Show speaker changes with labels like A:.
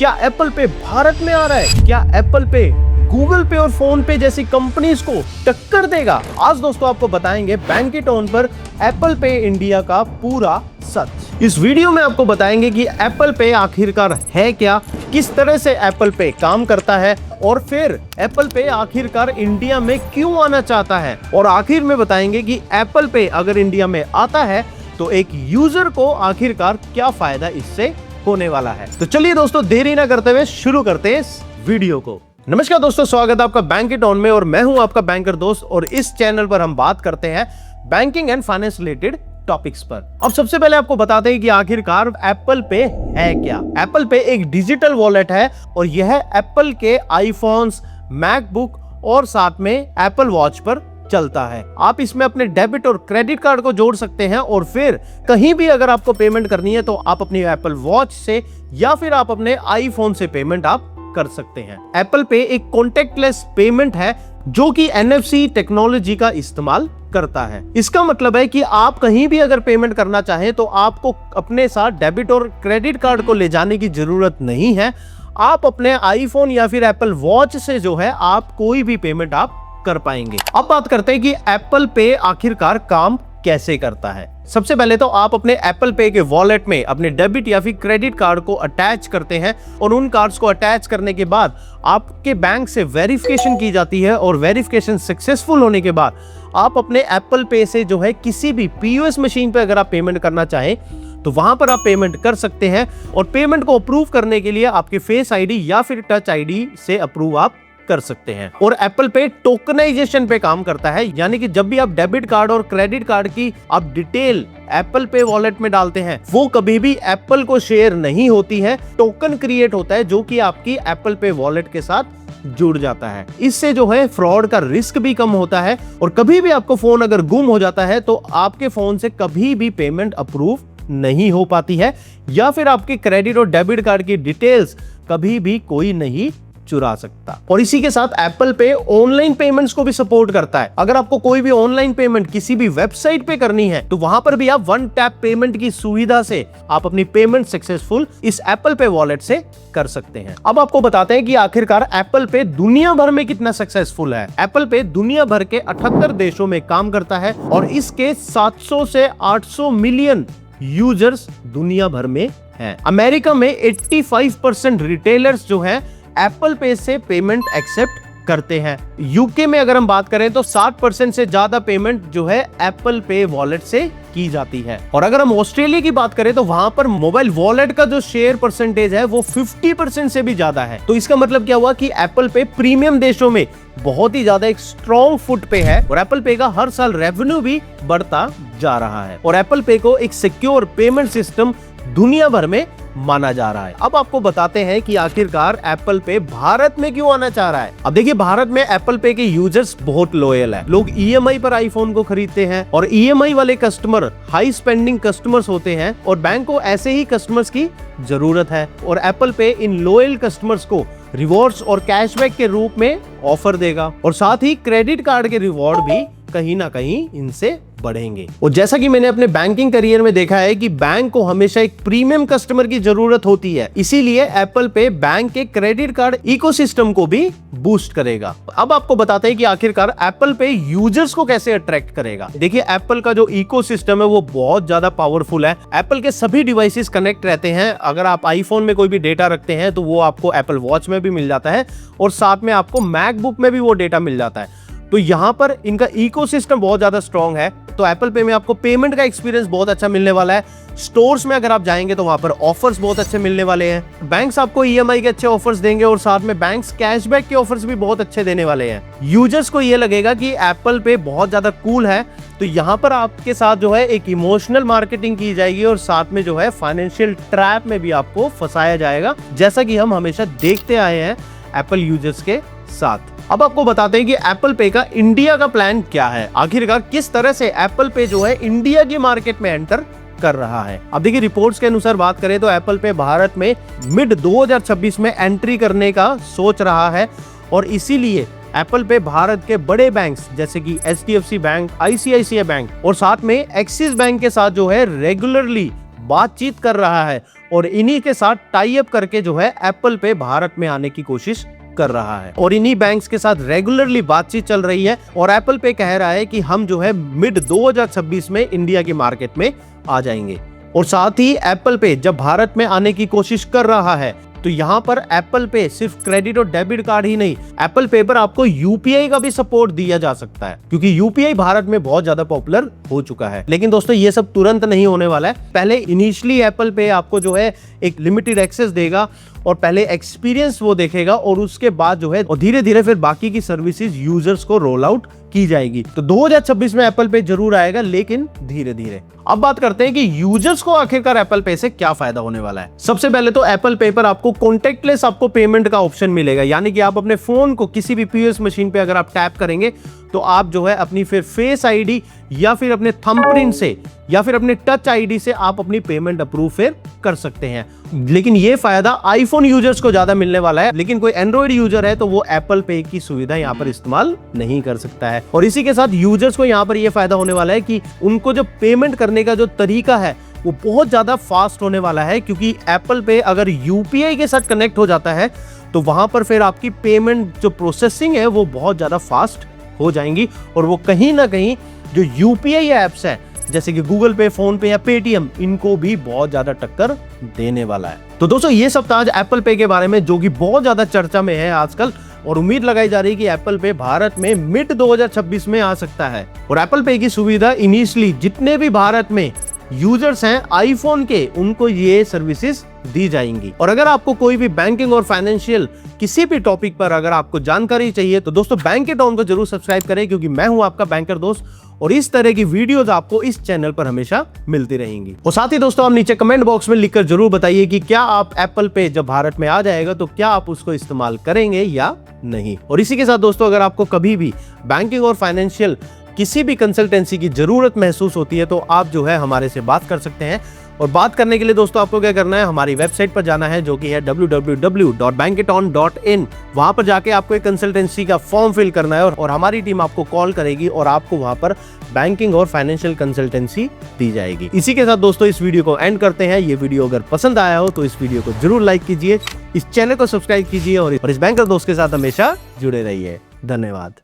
A: क्या एप्पल पे भारत में आ रहा है? क्या एप्पल पे गूगल पे और फोन पे जैसी कंपनीज को टक्कर देगा? आज दोस्तों आपको बताएंगे बैंकेटोन पर एप्पल पे इंडिया का पूरा सच। इस वीडियो में आपको बताएंगे कि एप्पल पे आखिरकार है क्या, किस तरह से एप्पल पे काम करता है और फिर एप्पल पे आखिरकार इंडिया में क्यों आना चाहता है, और आखिर में बताएंगे कि एप्पल पे अगर इंडिया में आता है तो एक यूजर को आखिरकार क्या फायदा इससे होने वाला है। तो चलिए दोस्तों देरी ना करते हुए शुरू करते हैं इस वीडियो को। नमस्कार दोस्तों, स्वागत है आपका बैंकेटोन में और मैं हूं आपका बैंकर दोस्त, और इस चैनल पर हम बात करते हैं banking and finance related topics पर। अब सबसे पहले आपको बताते हैं कि आखिरकार एप्पल पे है क्या। एप्पल पे एक डिजिटल वॉलेट है और यह एप्पल के आईफोन्स, मैकबुक और साथ में एप्पल वॉच पर चलता है। आप इसमें अपने डेबिट और क्रेडिट कार्ड को जोड़ सकते हैं और फिर कहीं भी अगर आपको पेमेंट करनी है तो आप अपनी एप्पल वॉच से या फिर आप अपने आईफोन से पेमेंट आप कर सकते हैं। एप्पल पे एक कॉन्टेक्टलेस पेमेंट है जो कि NFC टेक्नोलॉजी का इस्तेमाल करता है। इसका मतलब है कि आप कहीं भी अगर पेमेंट करना चाहें तो आपको अपने साथ डेबिट और क्रेडिट कार्ड को ले जाने की जरूरत नहीं है। आप अपने आईफोन या फिर एप्पल वॉच से जो है आप कोई भी पेमेंट आप कर पाएंगे। अब बात करते हैं कि एप्पल पे आखिरकार काम कैसे करता है। सबसे पहले तो आप अपने एप्पल पे के वॉलेट में अपने डेबिट या फिर क्रेडिट कार्ड को अटैच करते हैं और उन कार्ड्स को अटैच करने के बाद आपके बैंक से वेरिफिकेशन की जाती है और वेरिफिकेशन सक्सेसफुल होने के बाद आप अपने एप्पल पे से जो है किसी भी POS मशीन पे अगर आप पेमेंट करना चाहें तो वहां पर आप पेमेंट कर सकते हैं, और पेमेंट को अप्रूव करने के लिए आपके फेस ID या फिर टच ID से अप्रूव आप कर सकते हैं। और एप्पल पे टोकनाइजेशन पे काम करता है, यानी कि जब भी आप डेबिट कार्ड और क्रेडिट कार्ड की आप डिटेल एप्पल पे वॉलेट में डालते हैं वो कभी भी एप्पल को शेयर नहीं होती है। टोकन क्रिएट होता है जो कि आपकी एप्पल पे वॉलेट के साथ जुड़ जाता है। इससे जो है फ्रॉड का रिस्क भी कम होता है, और कभी भी आपको फोन अगर गुम हो जाता है तो आपके फोन से कभी भी पेमेंट अप्रूव नहीं हो पाती है, या फिर आपके क्रेडिट और डेबिट कार्ड की डिटेल्स कभी भी कोई नहीं चुरा सकता। और इसी के साथ एप्पल पे ऑनलाइन पेमेंट्स को भी सपोर्ट करता है। अगर आपको कोई भी ऑनलाइन पेमेंट किसी भी वेबसाइट पे करनी है तो वहां पर भी आप वन टैप पेमेंट की सुविधा से आप अपनी पेमेंट सक्सेसफुल इस एप्पल पे वॉलेट से कर सकते हैं। अब आपको बताते हैं कि आखिरकार एप्पल पे दुनिया भर में कितना सक्सेसफुल है। एप्पल पे दुनिया भर के 78 देशों में काम करता है और इसके 700 से 800 मिलियन यूजर्स दुनिया भर में हैं। अमेरिका में 85% रिटेलर्स जो है एप्पल पे से पेमेंट एक्सेप्ट करते हैं। यूके में अगर हम बात करें तो 60% से ज्यादा पेमेंट जो है एप्पल पे वॉलेट से की जाती है। और अगर हम ऑस्ट्रेलिया की बात करें तो वहां पर मोबाइल वॉलेट का जो शेयर परसेंटेज है वो 50% से भी ज्यादा है। तो इसका मतलब क्या हुआ कि एप्पल पे प्रीमियम देशों में बहुत ही ज्यादा एक स्ट्रॉन्ग फुट पे है, और एप्पल पे का हर साल रेवेन्यू भी बढ़ता जा रहा है, और एप्पल पे को एक सिक्योर पेमेंट सिस्टम दुनिया भर में माना जा रहा है। अब आपको बताते हैं कि आखिरकार एप्पल पे भारत में क्यों आना चाह रहा है। अब देखिए, भारत में एप्पल पे के यूजर्स बहुत लॉयल है। लोग EMI पर आईफोन को खरीदते हैं, और EMI वाले कस्टमर हाई स्पेंडिंग कस्टमर्स होते हैं, और बैंक को ऐसे ही कस्टमर्स की जरूरत है। और एप्पल पे इन लॉयल कस्टमर्स को रिवॉर्ड्स और कैशबैक के रूप में ऑफर देगा, और साथ ही क्रेडिट कार्ड के रिवॉर्ड भी कहीं ना कहीं इनसे बढ़ेंगे। और जैसा कि मैंने अपने बैंकिंग करियर में देखा है कि बैंक को हमेशा एक प्रीमियम कस्टमर की जरूरत होती है, इसीलिए एप्पल पे बैंक के क्रेडिट कार्ड इकोसिस्टम को भी बूस्ट करेगा। अब आपको बताते हैं कि आखिरकार एप्पल पे यूजर्स को कैसे अट्रैक्ट करेगा। देखिए, एप्पल का जो इकोसिस्टम है वो बहुत ज्यादा पावरफुल है। एप्पल के सभी डिवाइसेस कनेक्ट रहते हैं। अगर आप आईफोन में कोई भी डेटा रखते हैं तो वो आपको एप्पल वॉच में भी मिल जाता है, और साथ में आपको मैकबुक में भी वो डेटा मिल जाता है। तो यहाँ पर इनका इकोसिस्टम बहुत ज्यादा स्ट्रॉन्ग है। तो एप्पल पे में आपको पेमेंट का एक्सपीरियंस बहुत अच्छा मिलने वाला है। स्टोर्स में अगर आप जाएंगे तो वहां पर ऑफर्स बहुत अच्छे मिलने वाले हैं। बैंक्स आपको EMI के अच्छे ऑफर्स देंगे, और साथ में बैंक्स कैशबैक के ऑफर्स भी बहुत अच्छे देने वाले हैं। यूजर्स को ये लगेगा कि एप्पल पे बहुत ज्यादा कूल है, तो यहाँ पर आपके साथ जो है एक इमोशनल मार्केटिंग की जाएगी, और साथ में जो है फाइनेंशियल ट्रैप में भी आपको फंसाया जाएगा, जैसा कि हम हमेशा देखते आए हैं एप्पल यूजर्स के साथ। अब आपको बताते हैं कि एप्पल पे का इंडिया का प्लान क्या है। आखिरकार किस तरह से एप्पल पे जो है इंडिया की मार्केट में एंटर कर रहा है। अब देखिए, रिपोर्ट्स के अनुसार बात करें तो एप्पल पे भारत में मिड 2026 में एंट्री करने का सोच रहा है, और इसीलिए एप्पल पे भारत के बड़े बैंक्स जैसे कि HDFC बैंक, ICICI बैंक और साथ में एक्सिस बैंक के साथ जो है रेगुलरली बातचीत कर रहा है और इन्हीं के साथ टाई अप करके जो है एप्पल पे भारत में आने की कोशिश कर रहा है और इन्हीं बैंक्स के साथ रेगुलरली बातचीत चल रही है और एप्पल पे कह रहा है कि हम जो है मिड 2026 में इंडिया की मार्केट में आ जाएंगे। और साथ ही एप्पल पे जब भारत में आने की कोशिश कर रहा है तो यहाँ पर एप्पल पे सिर्फ क्रेडिट और डेबिट कार्ड ही नहीं, एप्पल पे पर आपको यूपीआई का भी सपोर्ट दिया जा सकता है क्योंकि यूपीआई भारत में बहुत ज्यादा पॉपुलर हो चुका है। लेकिन दोस्तों ये सब तुरंत नहीं होने वाला है। पहले इनिशियली एप्पल पे आपको जो है एक लिमिटेड एक्सेस देगा और पहले एक्सपीरियंस वो देखेगा और उसके बाद जो है धीरे धीरे फिर बाकी की सर्विसेज यूजर्स को रोल आउट की जाएगी। तो 2026 में एप्पल पे जरूर आएगा लेकिन धीरे धीरे। अब बात करते हैं कि यूजर्स को आखिरकार एप्पल पे से क्या फायदा होने वाला है। सबसे पहले तो एप्पल पे पर आपको कॉन्टेक्टलेस आपको पेमेंट का ऑप्शन मिलेगा, यानी कि आप अपने फोन को किसी भी पीओएस मशीन पे अगर आप टैप करेंगे तो आप जो है अपनी फिर फेस आईडी या फिर अपने थंबप्रिंट से या फिर अपने टच आईडी से आप अपनी पेमेंट अप्रूव फिर कर सकते हैं। लेकिन ये फायदा आईफोन यूजर्स को ज्यादा मिलने वाला है, लेकिन कोई एंड्रॉइड यूजर है तो वो एप्पल पे की सुविधा यहाँ पर इस्तेमाल नहीं कर सकता है। और इसी के साथ यूजर्स को यहाँ पर ये फायदा होने वाला है कि उनको जो पेमेंट करने का जो तरीका है वो बहुत ज्यादा फास्ट होने वाला है, क्योंकि एप्पल पे अगर यूपीआई के साथ कनेक्ट हो जाता है तो वहां पर फिर आपकी पेमेंट जो प्रोसेसिंग है वो बहुत ज्यादा फास्ट हो जाएंगी और वो कहीं ना कहीं जो यूपीआई एप्स है जैसे कि गूगल पे, फोन पे या पेटीएम, इनको भी बहुत ज्यादा टक्कर देने वाला है। तो दोस्तों ये सब था आज एप्पल पे के बारे में, जो कि बहुत ज्यादा चर्चा में है आजकल और उम्मीद लगाई जा रही है कि एप्पल पे भारत में मिड 2026 में आ सकता है। और एप्पल पे की सुविधा इनिशियली जितने भी भारत में यूजर्स हैं आईफोन के, उनको ये सर्विसेज दी जाएंगी। और अगर आपको कोई भी बैंकिंग और फाइनेंशियल किसी भी टॉपिक पर अगर आपको जानकारी चाहिए तो दोस्तों बैंकिट ऑन को जरूर सब्सक्राइब करें, क्योंकि मैं हूं आपका बैंकर दोस्त और इस तरह की वीडियोस आपको इस चैनल पर हमेशा मिलती रहेंगी। और साथ ही दोस्तों आप नीचे कमेंट बॉक्स में लिखकर जरूर बताइए कि क्या आप एप्पल पे जब भारत में आ जाएगा तो क्या आप उसको इस्तेमाल करेंगे या नहीं। और इसी के साथ दोस्तों अगर आपको कभी भी बैंकिंग और फाइनेंशियल किसी भी कंसल्टेंसी की जरूरत महसूस होती है तो आप जो है हमारे से बात कर सकते हैं। और बात करने के लिए दोस्तों आपको क्या करना है, हमारी वेबसाइट पर जाना है जो कि है www.bankiton.in। वहां पर जाके आपको एक कंसल्टेंसी का फॉर्म फिल करना है और हमारी टीम आपको कॉल करेगी और आपको वहां पर बैंकिंग और फाइनेंशियल कंसल्टेंसी दी जाएगी। इसी के साथ दोस्तों इस वीडियो को एंड करते हैं। ये वीडियो अगर पसंद आया हो तो इस वीडियो को जरूर लाइक कीजिए, इस चैनल को सब्सक्राइब कीजिए और इस बैंकर दोस्त के साथ हमेशा जुड़े रहिए। धन्यवाद।